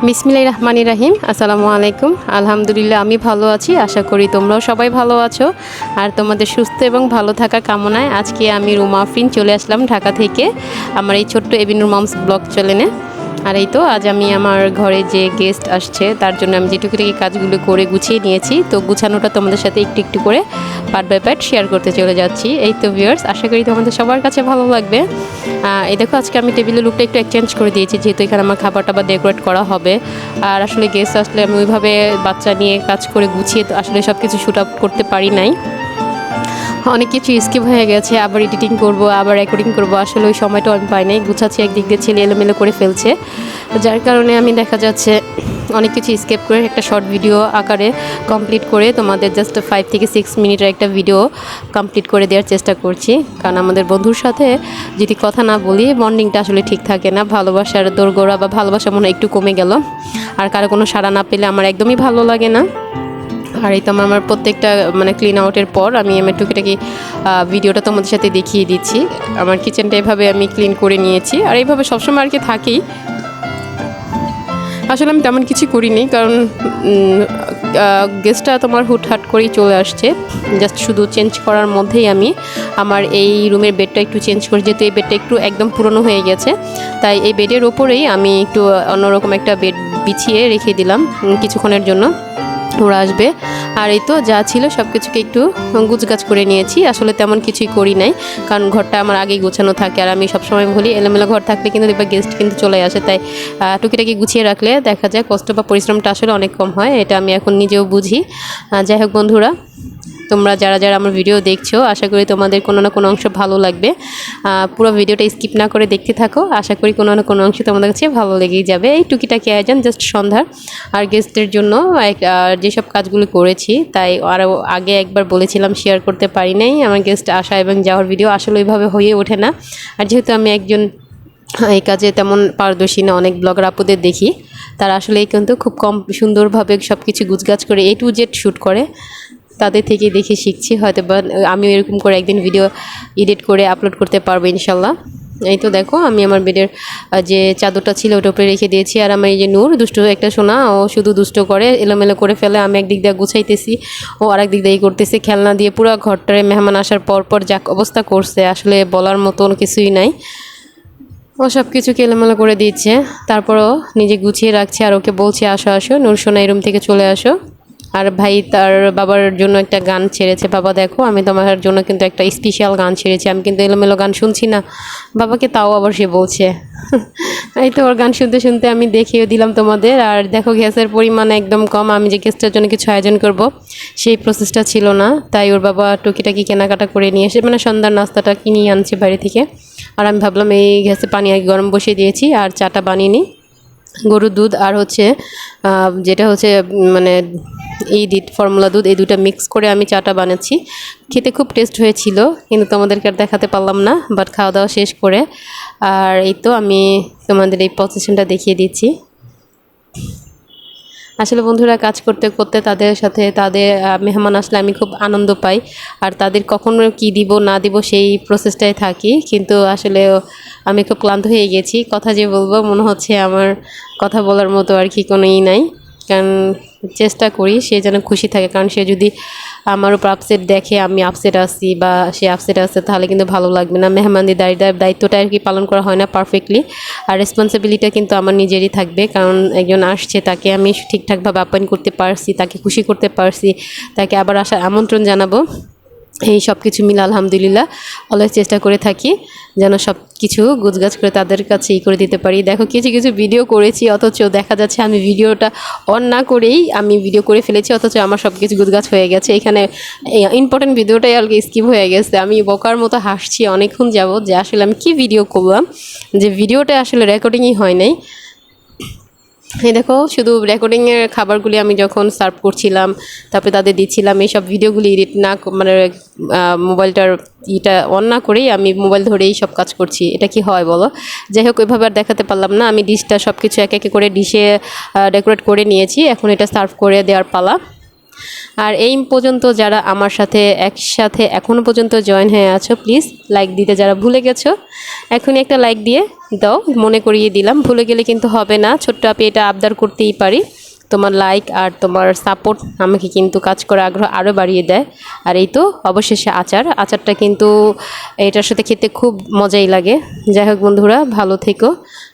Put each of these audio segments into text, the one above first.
বিসমিল্লাহির রহমানির রহিম। আসসালামু আলাইকুম। আলহামদুলিল্লাহ আমি ভালো আছি, আশা করি তোমরাও সবাই ভালো আছো। আর তোমাদের সুস্থ এবং ভালো থাকা কামনায় আজকে আমি রুমা আফরিন চলে আসলাম ঢাকা থেকে আমার এই ছোট্ট abnoormoms ব্লগ চ্যানেলে। আর এই তো আজ আমি আমার ঘরে যে গেস্ট আসছে তার জন্য আমি যে টুকিটাকি কাজগুলো করে গুছিয়ে নিয়েছি, তো গুছানোটা তোমাদের সাথে একটু একটু করে পার্ট বাই পার্ট শেয়ার করতে চলে যাচ্ছি। এই তো ভিউয়ার্স, আশা করি তোমাদের সবার কাছে ভালো লাগবে। এই দেখো আজকে আমি টেবিলের লুকটা একটু এক্সচেঞ্জ করে দিয়েছি, যেহেতু এখানে আমার খাবার টাবার ডেকোরেট করা হবে। আর আসলে গেস্ট আসলে আমি ওইভাবে বাচ্চা নিয়ে কাজ করে গুছিয়ে তো আসলে সব কিছু শ্যুট আউট করতে পারি নাই, অনেক কিছু স্কিপ হয়ে গেছে। আবার এডিটিং করব, আবার রেকর্ডিং করব, আসলে ওই সময়টা আমি পাই নাই। গুছাচ্ছি একদিক দিয়ে ছেলে এলোমেলো করে ফেলছে, যার কারণে আমি দেখা যাচ্ছে অনেক কিছু স্কিপ করে একটা শর্ট ভিডিও আকারে কমপ্লিট করে তোমাদের জাস্ট 5 থেকে 6 মিনিটের একটা ভিডিও কমপ্লিট করে দেওয়ার চেষ্টা করছি। কারণ আমাদের বন্ধুর সাথে যদি কথা না বলি বন্ডিংটা আসলে ঠিক থাকে না, ভালোবাসার দোরগোড়া বা ভালোবাসা মনে একটু কমে গেল। আর কারো কোনো সাড়া না পেলে আমার একদমই ভালো লাগে না। আর এই তো আমার প্রত্যেকটা ক্লিন আউটের পর আমি আমার টুকিটাকি ভিডিওটা তোমাদের সাথে দেখিয়ে দিচ্ছি। আমার কিচেনটা এভাবে আমি ক্লিন করে নিয়েছি, আর এইভাবে সবসময় আর কি থাকি। আসলে আমি তেমন কিছু করিনি, কারণ গেস্টটা তোমার হুটহাট করেই চলে আসছে। জাস্ট শুধু চেঞ্জ করার মধ্যেই আমি আমার এই রুমের বেডটা একটু চেঞ্জ করি, যেহেতু এই বেডটা একটু একদম পুরনো হয়ে গেছে। তাই এই বেডের ওপরেই আমি একটু অন্যরকম একটা বেড বিছিয়ে রেখে দিলাম কিছুক্ষণের জন্য, ওরা আসবে। আর এই তো যা ছিল সব কিছুকে একটু গুছগাছ করে নিয়েছি। আসলে তেমন কিছুই করি নাই, কারণ ঘরটা আমার আগেই গোছানো থাকে। আর আমি সবসময় বলি এলোমেলো ঘর থাকলে কিন্তু দেখবা গেস্ট কিন্তু চলে আসে, তাই টুকিটাকি গুছিয়ে রাখলে দেখা যায় কষ্ট বা পরিশ্রমটা আসলে অনেক কম হয়। এটা আমি এখন নিজেও বুঝি। যাই হোক বন্ধুরা, তোমরা যারা যারা আমার ভিডিও দেখছো, আশা করি তোমাদের কোনো না কোনো অংশ ভালো লাগবে। পুরো ভিডিওটা স্কিপ না করে দেখতে থাকো, আশা করি কোনো না কোনো অংশ তোমাদের কাছে ভালো লেগেই যাবে। এই টুকিটাকি আয়োজন জাস্ট সন্ধ্যার আর গেস্টদের জন্য যেসব কাজগুলো করেছি, তাই আরও আগে একবার বলেছিলাম শেয়ার করতে পারি নাই। আমার গেস্ট আসা এবং যাওয়ার ভিডিও আসলে ওইভাবে হয়ে ওঠে না। আর যেহেতু আমি একজন এই কাজে তেমন পারদর্শী না, অনেক ব্লগার আপুদের দেখি তারা আসলেই কিন্তু খুব কম সুন্দরভাবে সব কিছু গুছগাছ করে A to Z শ্যুট করে, তাদের থেকে দেখে শিখছি। হয়তো বা আমিও এরকম করে একদিন ভিডিও এডিট করে আপলোড করতে পারবো ইনশাল্লাহ। এই তো দেখো আমি আমার বেডের যে চাদরটা ছিল ওটা উপরে রেখে দিয়েছি। আর আমার এই যে নূর দুষ্ট একটা সোনা, ও শুধু দুষ্ট করে এলোমেলো করে ফেলে। আমি একদিক দিয়ে গুছাইতেছি, ও আরেক দিক দিয়ে করতেছি, খেলনা দিয়ে পুরো ঘরটারে মেহমান আসার পর পর যা অবস্থা করছে আসলে বলার মতন কিছুই নাই। ও সব কিছুকে এলোমেলো করে দিচ্ছে, তারপরও নিজে গুছিয়ে রাখছে। আর ওকে বলছে আসো আসো নূর সোনা এই রুম থেকে চলে আসো। আর ভাই তার বাবার জন্য একটা গান ছেড়েছে, বাবা দেখো আমি তোমার জন্য কিন্তু একটা স্পেশাল গান ছেড়েছি, আমি কিন্তু এলোমেলো গান শুনছি না বাবাকে, তাও আবার সে বলছে। এই তো ওর গান শুনতে শুনতে আমি দেখিয়ে দিলাম তোমাদের। আর দেখো গ্যাসের পরিমাণ একদম কম, আমি যে গেস্টের জন্য কিছু আয়োজন করব সেই প্রসেসটা ছিল না। তাই ওর বাবা টুকিটাকি কেনাকাটা করে নিয়ে এসে সন্ধ্যার নাস্তাটা কিনিয়ে আনছে বাইরে থেকে। আর আমি ভাবলাম এই গ্যাসে পানি আগে গরম বসিয়ে দিয়েছি, আর চাটা বানিয়ে নিই। গরুর দুধ আর যেটা হচ্ছে এই ফর্মুলা দুধ, এই দুটো মিক্স করে আমি চাটা বানাচ্ছি। খেতে খুব টেস্ট হয়েছিল, কিন্তু তোমাদেরকে আর দেখাতে পারলাম না, বাট খাওয়া দাওয়া শেষ করে। আর এই তো আমি তোমাদের এই প্রসেসটা দেখিয়ে দিচ্ছি। আসলে বন্ধুরা কাজ করতে করতে তাদের সাথে তাদের মেহমান আসলে আমি খুব আনন্দ পাই। আর তাদের কখনো কি দিব না দিব সেই প্রসেসটাই থাকি, কিন্তু আসলে আমি খুব ক্লান্ত হয়ে গেছি। কথা যে বলবো মনে হচ্ছে আমার কথা বলার মতো আর কি কোনো নাই, কারণ চেষ্টা করি সে যেন খুশি থাকে। কারণ সে যদি আমার উপর আপসেট দেখে আমি আপসেট আসছি বা সে আপসেট আসছে, তাহলে কিন্তু ভালো লাগবে না। মেহমানদের দায়িত্বটা আর কি পালন করা হয় না পারফেক্টলি, আর রেসপন্সিবিলিটিটা কিন্তু আমার নিজেরই থাকবে। কারণ একজন আসছে, তাকে আমি ঠিকঠাকভাবে আপ্যায়ন করতে পারছি, তাকে খুশি করতে পারছি, তাকে আবার আসার আমন্ত্রণ জানাবো, এই সব কিছু মিলে আলহামদুলিল্লাহ অলওয়েজ চেষ্টা করে থাকি যেন সব কিছু গুছগাছ করে তাদের কাছে করে দিতে পারি। দেখো কিছু কিছু ভিডিও করেছি, অথচ দেখা যাচ্ছে আমি ভিডিওটা অন না করেই আমি ভিডিও করে ফেলেছি, অথচ আমার সব কিছু গুছগাছ হয়ে গেছে। এখানে ইম্পর্টেন্ট ভিডিওটাই আর কি স্কিপ হয়ে গেছে। আমি বোকার মতো হাসছি অনেকক্ষণ যাবত যে আসলে আমি কি ভিডিও করলাম, যে ভিডিওটা আসলে রেকর্ডিংই হয় নাই। এই দেখো শুধু রেকর্ডিংয়ের খাবারগুলি আমি যখন সার্ভ করছিলাম, তারপরে তাদের দিচ্ছিলাম, এইসব ভিডিওগুলি এডিট না মোবাইলটার অন না করেই আমি মোবাইল ধরেই সব কাজ করছি। এটা কি হয় বলো? যাই হোক ওইভাবে আর দেখাতে পারলাম না। আমি ডিশটা সব কিছু এক এক করে ডিশে ডেকোরেট করে নিয়েছি, এখন এটা সার্ভ করে দেওয়ার পালা। আর এই পর্যন্ত যারা আমার সাথে একসাথে এখনও পর্যন্ত জয়েন হয়ে আছো, প্লিজ লাইক দিতে যারা ভুলে গেছো এখনই একটা লাইক দিয়ে দাও, মনে করিয়ে দিলাম। ভুলে গেলে কিন্তু হবে না, ছোট্ট আপি এটা আবদার করতেই পারি। তোমার লাইক আর তোমার সাপোর্ট আমাকে কিন্তু কাজ করার আগ্রহ আরও বাড়িয়ে দেয়। আর এই তো অবশেষে আচারটা কিন্তু এটার সাথে খেতে খুব মজাই লাগে। যাই হোক বন্ধুরা, ভালো থেকো।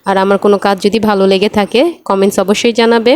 আর আমার কোনো কাজ যদি ভালো লেগে থাকে কমেন্টস অবশ্যই জানাবে।